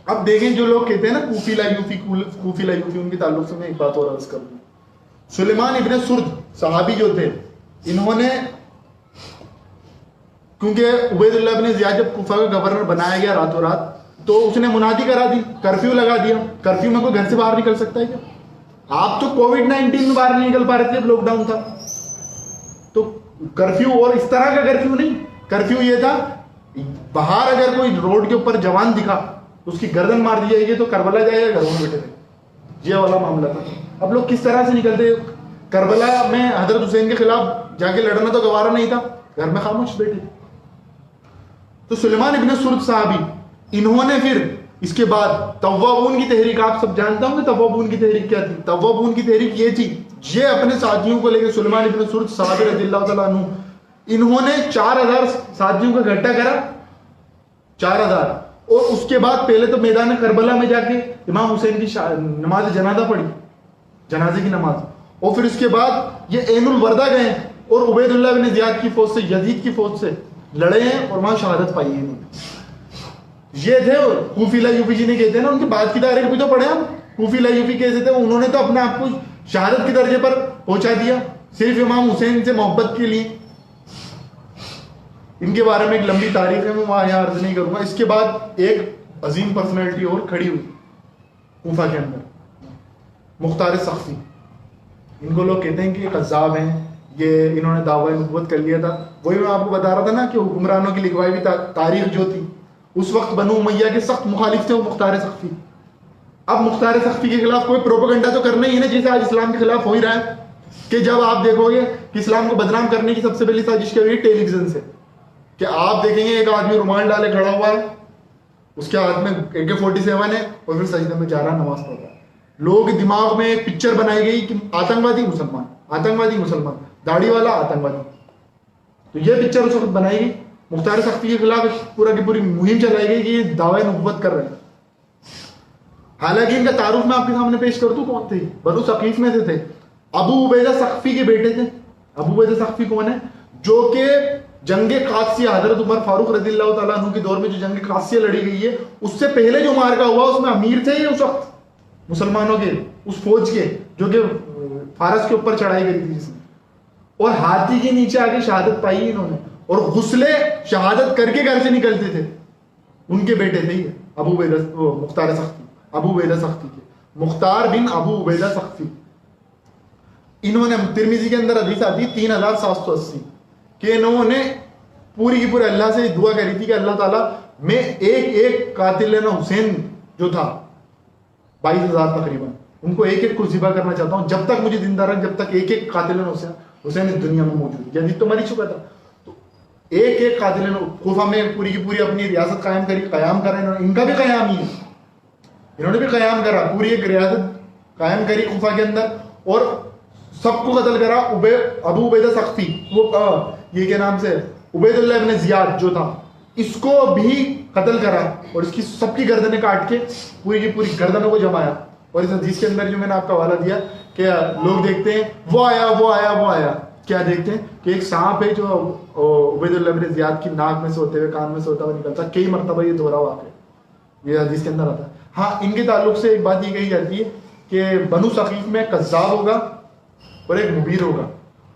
اب دیکھیں جو لوگ کہتے ہیں نا کوفی لایوفی، ان کے تعلق سے میں ایک بات اور عرض کر دوں. سلیمان ابن سرد صحابی جو تھے، انہوں نے کیونکہ عبید اللہ ابن زیاد جب کوفہ کا گورنر بنایا گیا راتوں رات، تو اس نے منادی کرا دی، کرفیو لگا دیا. کرفیو میں کوئی گھر سے باہر نکل سکتا ہے کیا؟ آپ تو کووڈ-19 میں باہر نہیں نکل پا رہے تھے جب لاک ڈاؤن تھا. تو کرفیو، اور اس طرح کا کرفیو نہیں، کرفیو یہ تھا باہر اگر کوئی روڈ کے اوپر جوان دکھا اس کی گردن مار دی جائے گی تو کربلا جائے گا، گھروں میں بیٹھے تھے. یہ والا معاملہ تھا. اب لوگ کس طرح سے نکلتے؟ کربلا میں حضرت حسین کے خلاف جا کے لڑنا تو گوارا نہیں تھا، گھر میں خاموش بیٹھے. تو سلیمان ابن سرد صحابی، انہوں نے پھر اس کے بعد توابون کی تحریک، آپ سب جانتا ہوں کہ توابون کی تحریک کیا تھی. توابون کی تحریک یہ تھی، یہ اپنے ساتھیوں کو لے کے سلیمان ابن سرد صحابی رضی اللہ تعالیٰ عنہ، انہوں نے 4000 ساتھیوں کا اکٹھا کرا، 4000. اور اس کے بعد پہلے تو میدان کربلا میں جا کے امام حسین کی نماز جنازہ پڑھی، جنازے کی نماز. اور پھر اس کے بعد یہ عین الوردہ گئے اور عبید اللہ بن زیاد کی فوج سے، یزید کی فوج سے لڑے ہیں اور وہاں شہادت پائی ہے. یہ تھے. اور کوفی لایوفی جی نے کہتے ہیں نا، ان کے بعد کی تاریخ بھی تو پڑھے ہم. کوفی لایوفی کیسے تھے؟ انہوں نے تو اپنے آپ کو شہادت کے درجے پر پہنچا دیا صرف امام حسین سے محبت کے لیے. ان کے بارے میں ایک لمبی تاریخ ہے، میں وہاں یہاں عرض نہیں کروں گا. اس کے بعد ایک عظیم پرسنالٹی اور کھڑی ہوئی کوفہ کے اندر، مختار سقفی. ان کو لوگ کہتے ہیں کہ یہ قذاب ہیں، یہ انہوں نے دعوی نبوت کر لیا تھا. وہی میں آپ کو بتا رہا تھا نا کہ حکمرانوں کی لکھوائی ہوئی تاریخ جو تھی، اس وقت بنو امیہ کے سخت مخالف تھے وہ مختار سقفی. اب مختار سقفی کے خلاف کوئی پروپیگنڈا تو کرنا ہی ہے نا، جیسے آج اسلام کے خلاف ہو ہی رہا ہے. کہ جب آپ دیکھو گے کہ اسلام کو بدنام کرنے کی سب سے پہلی سازش کی ہوئی ٹیلی ویژن سے، کہ آپ دیکھیں گے ایک آدمی رومال ڈالے کھڑا ہوا ہے، اس کے ہاتھ میں AK-47 ہے اور پھر سجدے میں جا رہا نماز پڑھ رہا ہے. لوگوں کے دماغ میں ایک پکچر بنائی گئی کہ آتنکوادی مسلمان، آتنکوادی مسلمان، داڑھی والا آتنکوادی. تو یہ پکچر اس وقت بنائی گئی. مختار سقفی کے خلاف پورا کی پوری مہم چلائی گئی کہ یہ دعوی نبوت کر رہے ہیں. حالانکہ ان کا تعارف میں آپ کے سامنے پیش کر دوں کون تھے. بنو ثقیف میں سے تھے. ابو عبیدہ ثقفی کے بیٹے تھے. ابو عبیدہ ثقفی کون ہے؟ جو کہ جنگ قادسیہ، حضرت عمر فاروق رضی اللہ تعالیٰ عنہ کے دور میں جو جنگ قادسیہ لڑی گئی ہے، اس سے پہلے جو مارکا ہوا اس میں امیر تھے یہ اس وقت مسلمانوں کے، اس فوج کے جو کہ فارس کے اوپر چڑھائی گئی تھی جس میں. اور ہاتھی کے نیچے آگے شہادت پائی انہوں نے، اور غسلے شہادت کر کے گھر سے نکلتے تھے. ان کے بیٹے تھے یہ ابو عبیدہ، مختار سقفی، ابو عبیدہ سقفی کے، مختار بن ابو عبیدہ سقفی. انہوں نے، ترمذی کے اندر حدیث آتی 3780 کہ انہوں نے پوری کی پوری اللہ سے دعا کری تھی کہ اللہ تعالیٰ میں ایک ایک قاتل حسین جو تھا 22,000 تقریباً، ان کو ایک ایک کو ذبح کرنا چاہتا ہوں جب تک مجھے زندہ رکھ، جب تک ایک ایک قاتل حسین اس دنیا میں موجود ہے. یزید تو مر ہی چکا تھا. تو ایک ایک قاتل کوفہ میں پوری کی پوری اپنی ریاست قائم کری، قیام کرا. ان کا بھی قیام ہی ہے، انہوں نے بھی قیام کرا، پوری ایک ریاست قائم کری کوفہ کے اندر اور سب کو قتل کرا. ابو عبیدہ سقفی، وہ یہ کے نام سے عبید اللہ ابن زیاد جو تھا، اس کو بھی قتل کرا اور اس کی سب کی گردنیں کاٹ کے پوری کی پوری گردنوں کو جمایا. اور اس حدیث کے اندر جو میں نے آپ کا حوالہ دیا کہ لوگ دیکھتے ہیں وہ آیا وہ آیا وہ آیا، کیا دیکھتے ہیں کہ ایک سانپ ہے جو عبید اللہ ابن زیاد کی ناک میں سے ہوتے ہوئے کان میں سے ہوتا ہوا نکلتا. کئی مرتبہ یہ دہرا واقع یہ حدیث کے اندر آتا ہے. ہاں، ان کے تعلق سے ایک بات یہ کہی جاتی ہے کہ بنو ثقیف میں کذاب ہوگا اور ایک مبیر ہوگا.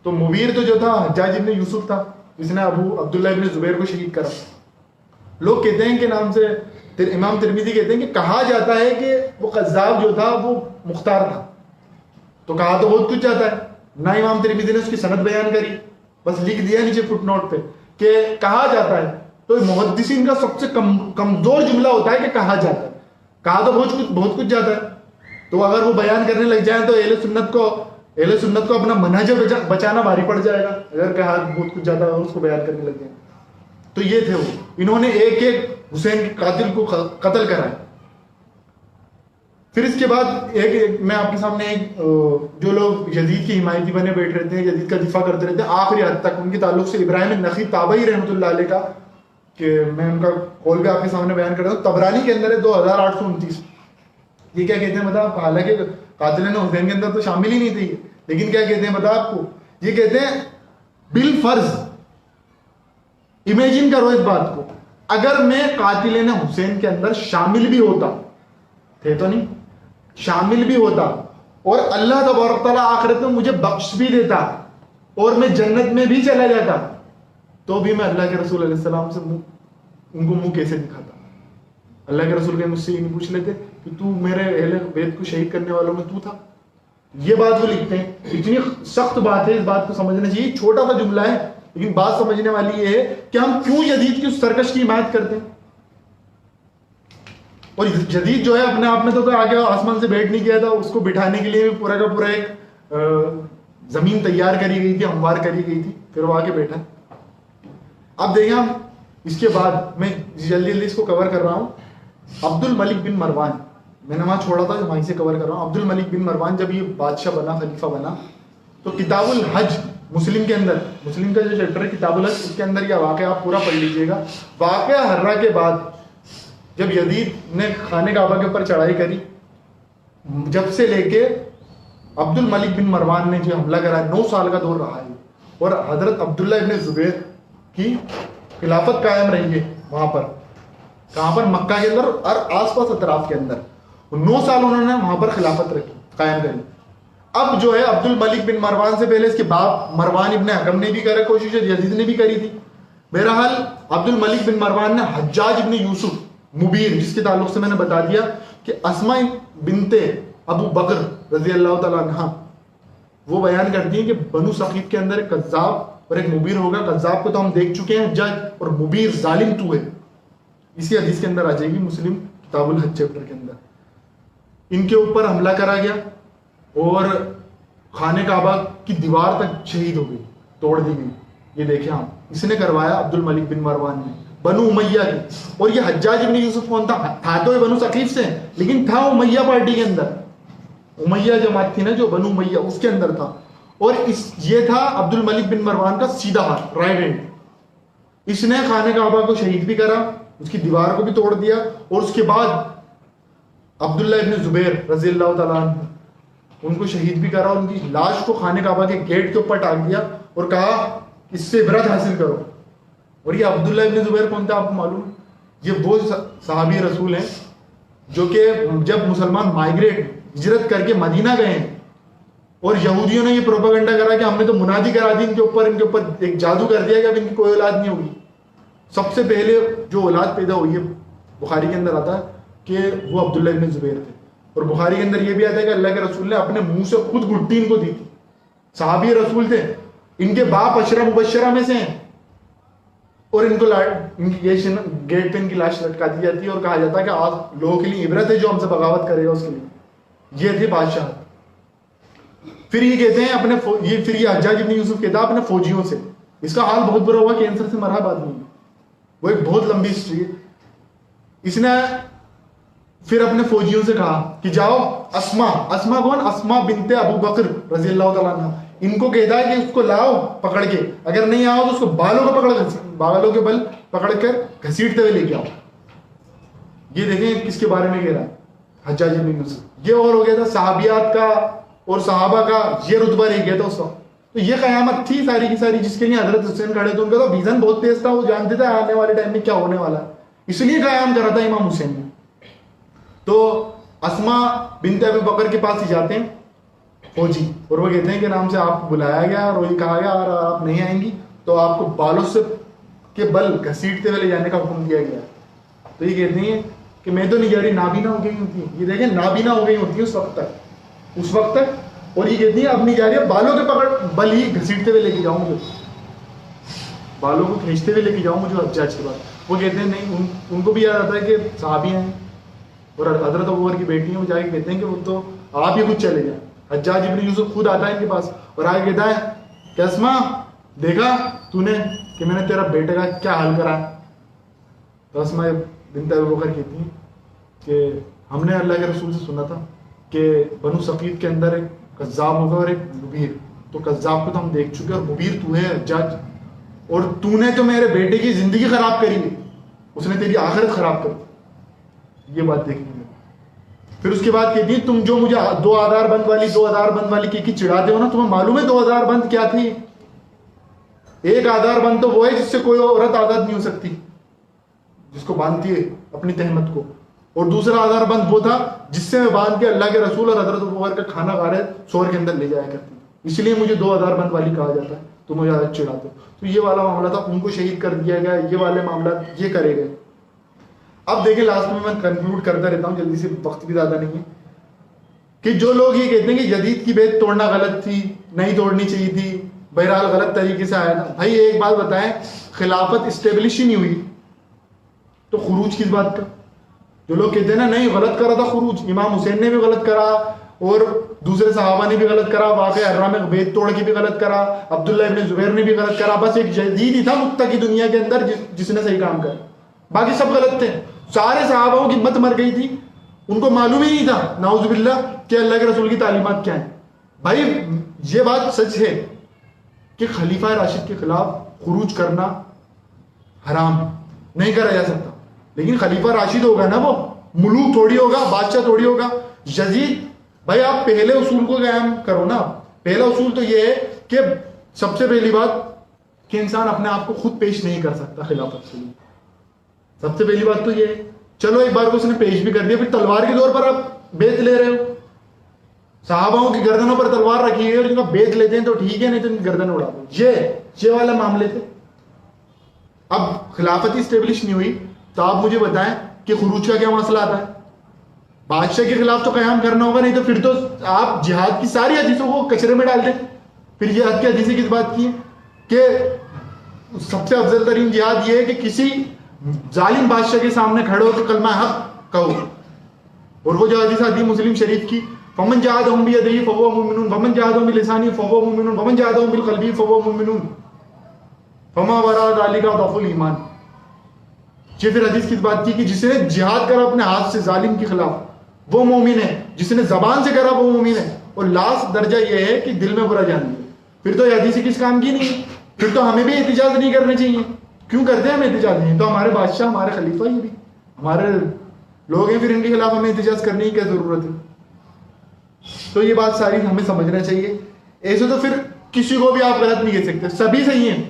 تو مبیر تو جو تھا حجاج ابن یوسف تھا، جس نے ابو عبداللہ ابن زبیر کو شہید کرا. لوگ کہتے ہیں کہ نام سے امام ترمذی کہتے ہیں کہ کہا جاتا ہے کہ وہ قذاب جو تھا وہ مختار تھا. تو کہا تو بہت کچھ جاتا ہے، نہ امام ترمذی نے اس کی سند بیان کری، بس لکھ دیا نیچے فٹ نوٹ پہ کہ کہا جاتا ہے. تو محدثین کا سب سے کمزور جملہ ہوتا ہے کہ کہا جاتا ہے. کہا تو بہت کچھ جاتا ہے. تو اگر وہ بیان کرنے لگ جائیں تو اہل سنت کو اپنا منہج بچانا بھاری پڑ جائے گا اگر کہا بہت کچھ جاتا ہے اور اس کو بیان کرنے لگ جائیں. تو یہ تھے وہ، انہوں نے ایک ایک حسین کے قاتل کو قتل کرا ہے. پھر اس کے بعد ایک میں آپ کے سامنے جو لوگ یزید کی حمایتی بنے بیٹھ رہتے ہیں، یزید کا دفاع کرتے رہتے ہیں آخری حد تک، ان کے تعلق سے ابراہیم النخعی تابعی رحمۃ اللہ علیہ کا، کہ میں ان کا قول بھی آپ کے سامنے بیان کر رہا ہوں. طبرانی کے اندر ہے 2829. یہ کیا کہتے ہیں بتا، حالانکہ قاتل حسین کے اندر تو شامل ہی نہیں تھی، لیکن کیا کہتے ہیں بتا آپ کو، یہ کہتے ہیں بالفرض امیجن کرو اس بات کو، اگر میں قاتلین حسین کے اندر شامل بھی ہوتا, تھے تو نہیں, شامل بھی ہوتا, اور اللہ تبارک تعالیٰ آخرت میں مجھے بخش بھی دیتا اور میں جنت میں بھی چلا جاتا, تو بھی میں اللہ کے رسول علیہ السلام سے ان کو منہ کیسے دکھاتا؟ اللہ کے رسول کے مجھ سے یہ نہیں پوچھ لیتے کہ تو میرے اہل بیت کو شہید کرنے والوں میں تو تھا؟ یہ بات وہ لکھتے ہیں. اتنی سخت بات ہے, اس بات کو سمجھنا چاہیے. چھوٹا سا جملہ ہے لیکن بات سمجھنے والی یہ ہے کہ ہم کیوں یزید کی اس سرکش کی حمایت کرتے ہیں. اور جدید جو ہے اپنے آپ میں تو آگے آسمان سے بیٹھ نہیں گیا تھا, اس کو بٹھانے کے لیے پورا کا پورا ایک زمین تیار کری گئی تھی, ہموار کری گئی تھی, پھر وہ آگے بیٹھا. اب دیکھیں ہم اس کے بعد میں جلدی جلدی اس کو کور کر رہا ہوں. عبد الملک بن مروان, میں نے وہاں چھوڑا تھا, وہیں سے کور کر رہا ہوں. عبد الملک بن مروان جب یہ بادشاہ بنا, خلیفہ بنا, تو کتاب الحج مسلم کے اندر, مسلم کا جو چیپٹر ہے کتاب الحج, اس کے اندر یہ واقعہ آپ پورا پڑھ لیجئے گا. واقعہ ہررا کے بعد جب یزید نے خانہ کعبہ کے اوپر چڑھائی کری, جب سے لے کے عبد الملک بن مروان نے جو حملہ کرا, 9 سال کا دور رہا ہے, اور حضرت عبداللہ ابن زبیر کی خلافت قائم رہی ہے وہاں پر. کہاں پر؟ مکہ کے اندر اور آس پاس اطراف کے اندر 9 سال انہوں نے وہاں پر خلافت رکھی, قائم کری. اب جو ہے عبد الملک بن مروان سے پہلے اس کے باپ مروان ابن حکم نے بھی کرے کوشش, یزید نے بھی کری تھی. بہرحال عبد الملک بن مروان نے حجاج ابن یوسف مبیر, جس کے تعلق سے میں نے بتا دیا کہ اسماء بنت ابو بکر رضی اللہ تعالیٰ عنہ, وہ بیان کرتی ہیں کہ بنو ثقیف کے اندر ایک کذاب اور ایک مبیر ہوگا. کذاب کو تو ہم دیکھ چکے ہیں حجاج, اور مبیر ظالم تو ہے. اسی حدیث کے اندر آ جائے گی مسلم کتاب الحج چیپٹر کے اندر. ان کے اوپر حملہ کرا گیا اور خانہ کعبہ کی دیوار تک شہید ہو گئی, توڑ دی گئی. یہ دیکھیں آپ, اس نے کروایا عبد الملک بن مروان نے, بنو امیہ کی. اور یہ حجاج ابن یوسف کون تھا تو یہ بنو ثقیف سے, لیکن تھا امیہ پارٹی کے اندر. امیہ جماعت تھی نا جو, بنو امیہ, اس کے اندر تھا. اور یہ تھا عبد الملک بن مروان کا سیدھا ہاتھ, رائٹ ہینڈ. اس نے خانہ کعبہ کو شہید بھی کرا, اس کی دیوار کو بھی توڑ دیا, اور اس کے بعد عبداللہ ابن زبیر رضی اللہ تعالیٰ عنہ ان کو شہید بھی کرا. ان کی لاش کو خانہ کعبہ کے گیٹ کے اوپر ٹانگ دیا اور کہا اس سے عبرت حاصل کرو. اور یہ عبداللہ ابن زبیر کون تھا آپ کو معلوم؟ یہ وہ صحابی رسول ہیں جو کہ جب مسلمان مائگریٹ, ہجرت کر کے مدینہ گئے ہیں, اور یہودیوں نے یہ پروپیگنڈا کرا کہ ہم نے تو منادی کرا دی ان کے اوپر ایک جادو کر دیا کہ اب ان کی کوئی اولاد نہیں ہوگی. سب سے پہلے جو اولاد پیدا ہوئی ہے, بخاری کے اندر آتا ہے کہ وہ عبداللہ ابن زبیر تھے. اور بخاری کے اندر یہ بھی آتا ہے کہ اللہ کے رسول نے اپنے منہ سے خود گھٹی ان کو دی تھی. صحابی رسول تھے, ان کے باپ عشرہ مبشرہ میں سے ہیں, اور ان کو گیٹ پہ ان کی لاش لٹکا دی جاتی ہے اور کہا جاتا ہے کہ آپ لوگوں کے لیے عبرت ہے, جو ہم سے بغاوت کرے گا اس کے لیے. یہ تھے بادشاہ. پھر یہ کہتے ہیں پھر یہ حجاج ابن یوسف کہتا اپنے فوجیوں سے, اس کا حال بہت برا ہوا, کینسر سے مرا بعد میں. وہ ایک بہت لمبی ہسٹری ہے. اس نے پھر اپنے فوجیوں سے کہا کہ جاؤ اسما کون؟ اسما بنت ابو بکر رضی اللہ تعالیٰ عنہ, ان کو کہتا ہے کہ اس کو لاؤ پکڑ کے, اگر نہیں آؤ تو اس کو بالوں کے بل پکڑ کر گھسیٹتے ہوئے لے کے آؤ. یہ دیکھیں کس کے بارے میں کہہ رہا ہے, حجاج بن یوسف. یہ اور ہو گیا تھا صحابیات کا اور صحابہ کا یہ رتبہ رہ گیا تھا اس وقت. تو یہ قیامت تھی ساری کی ساری جس کے لیے حضرت حسین کھڑے تھے. ان کا تو ویژن بہت تیز تھا, وہ جانتے تھے آنے والے ٹائم میں کیا ہونے والا ہے, اس لیے قیام کرا تھا امام حسین نے. تو اسما بنت ابی بکر کے پاس ہی جاتے ہیں فوجی, اور وہ کہتے ہیں کہ نام سے آپ کو بلایا گیا اور وہی کہا گیا اور آپ نہیں آئیں گی تو آپ کو بالوں سے کے بل گھسیٹتے ہوئے لے جانے کا حکم دیا گیا. تو یہ کہتے ہیں کہ میں تو نہیں جا رہی, نابینا ہو گئی ہوتی ہیں. یہ دیکھیں نابینا ہو گئی ہوتی ہے اس وقت تک, اور یہ کہتی ہیں اب نہیں جا رہی, بالوں کے پکڑ بل ہی گھسیٹتے ہوئے لے کے جاؤں مجھے, بالوں کو کھینچتے ہوئے لے کے جاؤں مجھے حجاج کے بعد. وہ کہتے ہیں نہیں, ان کو بھی یاد آتا ہے کہ صحابی ہیں اور حضرت ابوبکر کی بیٹی ہیں. وہ جا کے کہتے ہیں کہ وہ تو آپ ہی خود چلے جائیں. حجاج ابن یوسف خود آتا ہے ان کے پاس اور آگے کہتا ہے کہ اسما دیکھا تو نے کہ میں نے تیرا بیٹے کا کیا حال کرا. تو اسما بنت ابی بکر کہتی ہیں کہ ہم نے اللہ کے رسول سے سنا تھا کہ بنو ثقیف کے اندر ایک کذاب ہوگا اور ایک مبیر, تو کذاب کو تو ہم دیکھ چکے اور مبیر تو ہے حجاج, اور تو نے تو میرے بیٹے کی زندگی خراب کری ہے, اس نے تیری آخرت خراب کر دی. یہ بات دیکھنی ہے. پھر اس کے بعد کہتی ہے تم جو مجھے 2000 بند والی کی چڑھاتے ہو نا, تمہیں معلوم ہے 2000 بند کیا تھی؟ ایک آدھار بند تو وہ ہے جس سے کوئی عورت آزاد نہیں ہو سکتی. جس کو باندھتی ہے اپنی تہمت کو, اور دوسرا آزار بند وہ تھا جس سے میں باندھ کے اللہ کے رسول اور حضرت ابوبکر کا کھانا غارت سور کے اندر لے جایا کرتی, اس لیے مجھے 2 آزار بند والی کہا جاتا ہے, تو مجھے عادت چڑھاتے. تو یہ والا معاملہ تھا, ان کو شہید کر دیا گیا, یہ والے معاملات یہ کرے گئے. اب دیکھیں لاسٹ میں کنکلوڈ کرتا رہتا ہوں جلدی سے, وقت بھی زیادہ نہیں ہے, کہ جو لوگ یہ کہتے ہیں کہ جدید کی بیعت توڑنا غلط تھی, نہیں توڑنی چاہیے تھی, بہرحال غلط طریقے سے آیا تھا. بھائی ایک بات بتائیں, خلافت اسٹیبلش ہی نہیں ہوئی تو خروج کس بات کا؟ جو لوگ کہتے ہیں نا نہیں غلط کرا تھا خروج, امام حسین نے بھی غلط کرا اور دوسرے صحابہ نے بھی غلط کرا, واقعہ حرہ میں بیعت توڑ کے بھی غلط کرا, عبداللہ ابن زبیر نے بھی غلط کرا, بس ایک جدید ہی تھا متقی دنیا کے اندر جس نے صحیح کام کرا, باقی سب غلط تھے. سارے صحابہ کی مت مر گئی تھی, ان کو معلوم ہی نہیں تھا نعوذ باللہ کہ اللہ کے رسول کی تعلیمات کیا ہیں. بھائی یہ بات سچ ہے کہ خلیفہ راشد کے خلاف خروج کرنا حرام نہیں کرا جا سکتا, لیکن خلیفہ راشد ہوگا نا, وہ ملوک تھوڑی ہوگا, بادشاہ تھوڑی ہوگا. یزید بھائی آپ پہلے اصول کو قائم کرو نا. پہلا اصول تو یہ ہے کہ سب سے پہلی بات کہ انسان اپنے آپ کو خود پیش نہیں کر سکتا خلافت کے لیے. سب سے پہلی بات تو یہ ہے. چلو ایک بار کو اس نے پیش بھی کر دیا, پھر تلوار کے طور پر آپ بیعت لے رہے ہو. صحاباؤں کی گردنوں پر تلوار رکھی ہے اور جن کا بیعت لیتے ہیں تو ٹھیک ہے, نہیں تو ان کی گردن اڑا دو. یہ والا معاملے تھے. اب خلافت اسٹیبلش نہیں ہوئی تو آپ مجھے بتائیں کہ خروج کا کیا مسئلہ آتا ہے؟ بادشاہ کے خلاف تو قیام کرنا ہوگا, نہیں تو پھر تو آپ جہاد کی ساری حدیثوں کو کچرے میں ڈال دیں. پھر جہاد کی حدیثیں کس بات کی ہیں کہ سب سے افضل ترین جہاد یہ ہے کہ کسی ظالم بادشاہ کے سامنے کھڑے ہو تو کلمہ حق کہو. اور وہ جو حدیث آتی ہے مسلم شریف کی, فمن جاہدہم بیدیہ فہو مؤمن ومن جاہدہم بلسانہ فہو مؤمن ومن جاہدہم بالقلب فہو مؤمن فما وراء ذلک ضعف الایمان. یہ پھر حدیث کس بات کی کہ جس نے جہاد کرا اپنے ہاتھ سے ظالم کے خلاف وہ مومن ہے, جس نے زبان سے کرا وہ مومن ہے, اور لاسٹ درجہ یہ ہے کہ دل میں برا جان لیا. پھر تو یہ حدیث کس کام کی نہیں ہے. پھر تو ہمیں بھی احتجاج نہیں کرنے چاہیے. کیوں کرتے ہیں ہم احتجاج نہیں؟ تو ہمارے بادشاہ, ہمارے خلیفہ, یہ بھی ہمارے لوگ ہیں, پھر ان کے خلاف ہمیں احتجاج کرنے کی کیا ضرورت ہے؟ تو یہ بات ساری ہمیں سمجھنا چاہیے. ایسے تو پھر کسی کو بھی آپ غلط نہیں کہہ سکتے, سبھی صحیح ہیں,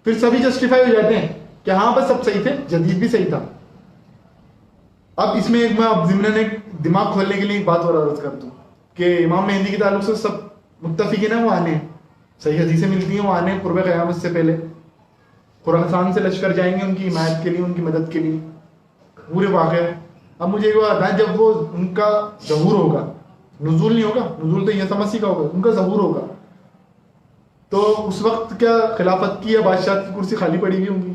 پھر سبھی جسٹیفائی ہو جاتے ہیں کہ ہاں بس سب صحیح تھے, جدید بھی صحیح تھا. اب اس میں ایک میں ضمن ایک دماغ کھولنے کے لیے ایک بات اور عرض کر دوں کہ امام مہدی کے تعلق سے سب متفقین ہیں, وہ آنے ہیں, صحیح حدیثیں ملتی ہیں, وہ آنے ہیں قرب قیامت سے پہلے. خراسان سے لشکر جائیں گے ان کی حمایت کے لیے, ان کی مدد کے لیے, پورے واقع. اب مجھے ایک بات ہے, جب وہ ان کا ظہور ہوگا, نزول نہیں ہوگا, نزول تو یہ سمجھ کا ہوگا, ان کا ظہور ہوگا, تو اس وقت کیا خلافت کی یا بادشاہ کی کرسی خالی پڑی ہوئی ہوں گی؟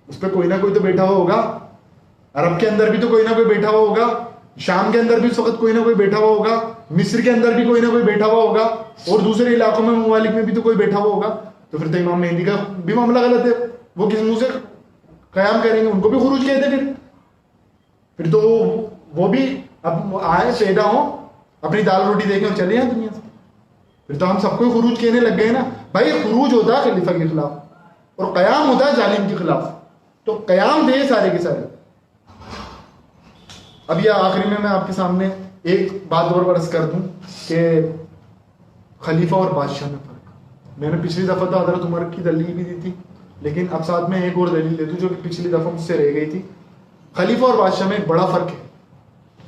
اس پہ کوئی نہ کوئی تو بیٹھا ہوا ہوگا. عرب کے اندر بھی تو کوئی نہ کوئی بیٹھا ہوا ہوگا, شام کے اندر بھی اس وقت کوئی نہ کوئی بیٹھا ہوا ہوگا, مصر کے اندر بھی کوئی نہ کوئی بیٹھا ہوا ہوگا, اور دوسرے علاقوں میں ممالک میں بھی تو کوئی بیٹھا ہوا ہوگا. تو پھر تو امام مہدی کا بھی معاملہ غلط ہے. وہ کس منہ سے قیام کریں گے؟ ان کو بھی خروج کہتے ہیں. پھر تو وہ بھی اب آئے, پیدا ہوں, اپنی دال روٹی دیکھیں اور چلے جائیں دنیا سے. پھر تو ہم سب کو خروج کہنے لگ گئے نا. بھائی خروج ہوتا ہے خلیفہ کے خلاف اور قیام ہوتا ہے ظالم کے خلاف. تو قیام دے سارے کے سارے. اب یہ آخری میں آپ کے سامنے ایک بات اور عرض کر دوں کہ خلیفہ اور بادشاہ میں فرق. میں نے پچھلی دفعہ تو حضرت عمر کی دلیل بھی دی تھی, لیکن اب ساتھ میں ایک اور دلیل دے دوں جو کہ پچھلی دفعہ مجھ سے رہ گئی تھی. خلیفہ اور بادشاہ میں ایک بڑا فرق ہے.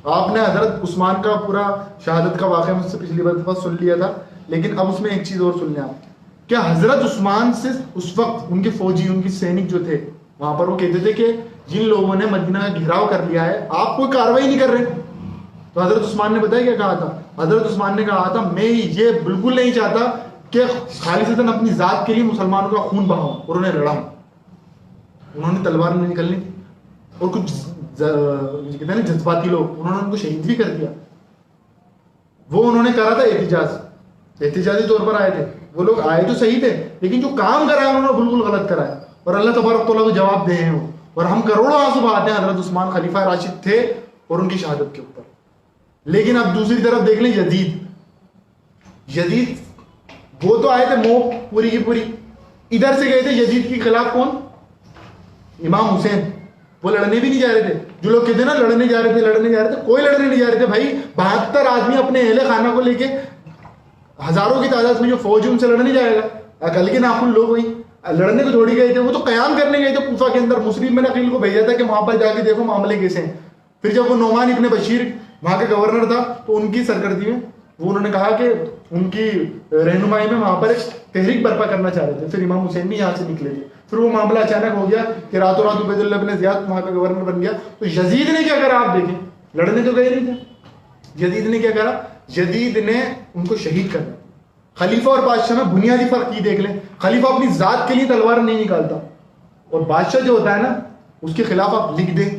آپ نے حضرت عثمان کا پورا شہادت کا واقعہ مجھ سے پچھلی دفعہ سن لیا تھا, لیکن اب اس میں ایک چیز اور سن لیں آپ. کیا حضرت عثمان سے اس وقت ان کے فوجی, ان کی سینک جو تھے وہاں پر, وہ کہتے تھے کہ جن لوگوں نے مدینہ کا گھیراؤ کر لیا ہے آپ کوئی کاروائی نہیں کر رہے؟ تو حضرت عثمان نے بتایا کیا کہا تھا؟ حضرت عثمان نے کہا تھا میں یہ بالکل نہیں چاہتا کہ خالصتاً اپنی ذات کے لیے مسلمانوں کا خون بہاؤں اور انہیں لڑاؤں. انہوں نے تلوار نہیں نکلنی تھی, اور کچھ کہتے ہیں نا جذباتی لوگ, انہوں نے ان کو شہید بھی کر دیا. وہ انہوں نے کرا تھا احتجاج, احتجاجی طور پر آئے تھے وہ لوگ. آئے تو صحیح تھے, لیکن جو کام کرایا انہوں نے بالکل غلط کرایا, اور اللہ تبارک تعالیٰ کو جواب دے ہیں. اور ہم کروڑوں آنسو بہاتے ہیں حضرت عثمان خلیفہ راشد تھے اور ان کی شہادت کے اوپر. لیکن اب دوسری طرف دیکھ لیں یزید. وہ تو آئے تھے موب پوری کی پوری, ادھر سے گئے تھے یزید کے خلاف. کون؟ امام حسین. وہ لڑنے بھی نہیں جا رہے تھے. جو لوگ کہتے ہیں نا لڑنے جا رہے تھے, کوئی لڑنے نہیں جا رہے تھے بھائی. 72 آدمی اپنے اہل خانہ کو لے کے, ہزاروں کی تعداد میں جو فوج ہے ان سے لڑنے جائے گا. کل کے ناخن لوگ وہی لڑنے کو تھوڑی گئے تھے, وہ تو قیام کرنے گئے تھے کوفہ کے اندر. مسلم بن عقیل کو بھیجا تھا کہ وہاں پر جا کے دیکھو معاملے کیسے ہیں. پھر جب وہ نعمان ابن بشیر وہاں کے گورنر تھا تو ان کی سرکردگی میں وہ انہوں نے کہا کہ ان کی رہنمائی میں وہاں پر ایک تحریک برپا کرنا چاہ رہے تھے. پھر امام حسین بھی یہاں سے نکلے تھے. پھر وہ معاملہ اچانک ہو گیا کہ راتوں رات عبید اللہ بن زیاد وہاں کا گورنر بن گیا. تو یزید نے کیا کرا آپ دیکھیں, لڑنے تو گئے نہیں تھے. یزید نے کیا کرا, یزید نے ان کو شہید کر دیا. خلیفہ اور بادشاہ میں بنیادی فرق یہ دیکھ لیں, خلیفہ اپنی ذات کے لیے تلوار نہیں نکالتا, اور بادشاہ جو ہوتا ہے نا اس کے خلاف آپ لکھ دیں